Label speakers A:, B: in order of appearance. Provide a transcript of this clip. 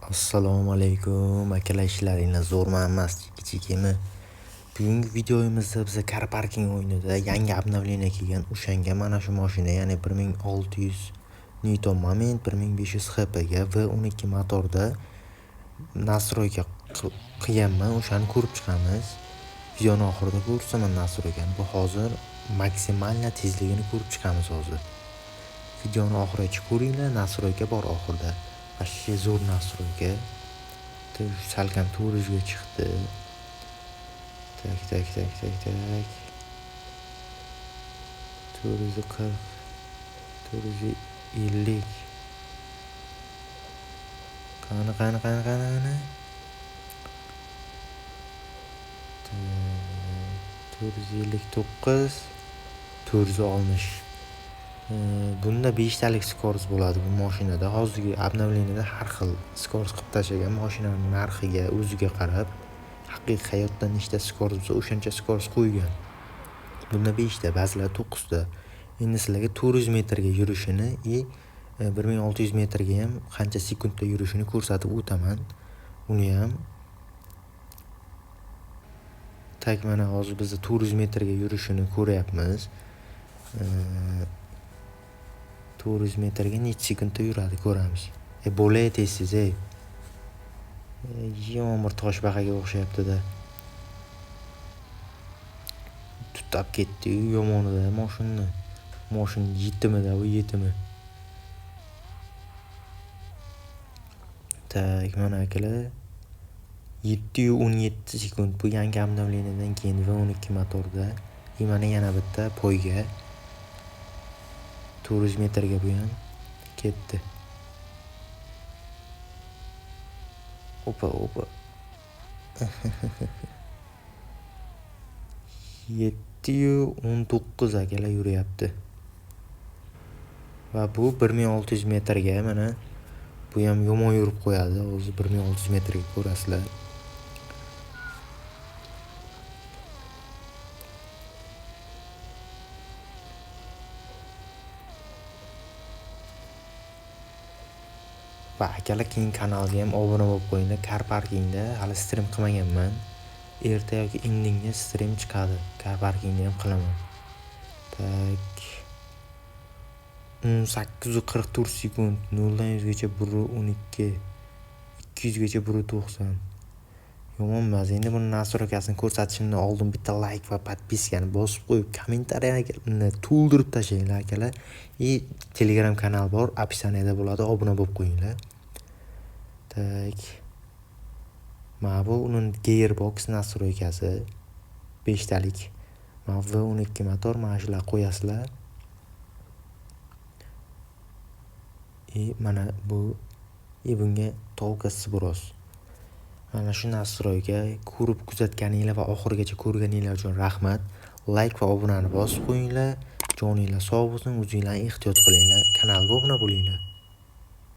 A: Assalomu alaykum akalar, ishlaringiz zo'rmi emas kichikmi? Bugungi videomizda biz car parking o'yinida yangi обновление kelgan o'shanga mana shu mashina, ya'ni 1600 Newton moment 1500 HP ga V12 motorda nastroyka qilganman, o'shani ko'rib chiqamiz. Videoni oxirida ko'rsaman nastroykani. Bu hozir maksimal tezligini ko'rib chiqamiz hozir. Videoni oxirigacha ko'ringlar, nastroyka bor oxirida. Вообще zo'r настройка. Salkam 400 ga chiqdi. Tak. 440, 450. Qani. 459, 460. Bunda 5 talik skoroz bo'ladi bu mashinada. Hozirgi обновлениеda har xil skoroz qilib tashlagan, mashinaning narxiga, o'ziga qarab haqiqiy hayotda nechta skoroz bo'lsa, o'shancha skoroz qo'ygan. Bunda 5 ta, ba'zilar 9 ta. Endi sizlarga 400 metrga yurishini 1600 metrga ham qancha sekundda yurishini ko'rsatib o'taman. Uni ham mana hozir biz 400 metrga yurishini ko'ryapmiz. 400 metrga necha sekundda yuradi ko'ramiz. Bo'lay tez. Yomon bir toshbaqaga o'xshayapti-da. Tutab ketdi yomonida mashinani. Mashina yetimi-da, bu yetimi. Tak, mana akalar 717 sekund bu yangi обновлениеdan keyin V12 motorda. Mana yana bitta poyga 400 metrga bu ham ketdi. Opa. 719 akalar yuryapti. Va bu 1600 metrga mana bu ham yomon yurib qo'yadi. Hozir 1600 metrga ko'rasizlar. Va akalar, keyin kanalga ham obuna bo'lib qo'yinglar. Car parkingda hali stream qilmaganman. Erta yoki indinga stream chiqadi. Car parkingda ham qilaman. Tak. 18:44 sekund. 0 dan 100 gacha 1:12. 200 gacha 1:90. Yomon emas. Endi buni nastroykasini ko'rsatishimdan oldin bitta like va podpiskani bosib qo'yib, kommentariyani to'ldirib tashlayinglar akalar. Telegram kanal bor, описаниеda bo'ladi, obuna bo'lib qo'yinglar. Tak. Mana bu uning gearbox nastroykasi 5 talik. Mana V12 motor, mana shular qo'yasizlar. Mana bu bunga tolkasi biroz. Mana shu nastroyga ko'rib kuzatganinglar va oxirigacha ko'rganinglar uchun rahmat. Like va obunani bosib qo'yinglar. Joninglar sog' bo'lsin, o'zinglarni ehtiyot qilinglar. Kanalga obuna bo'linglar.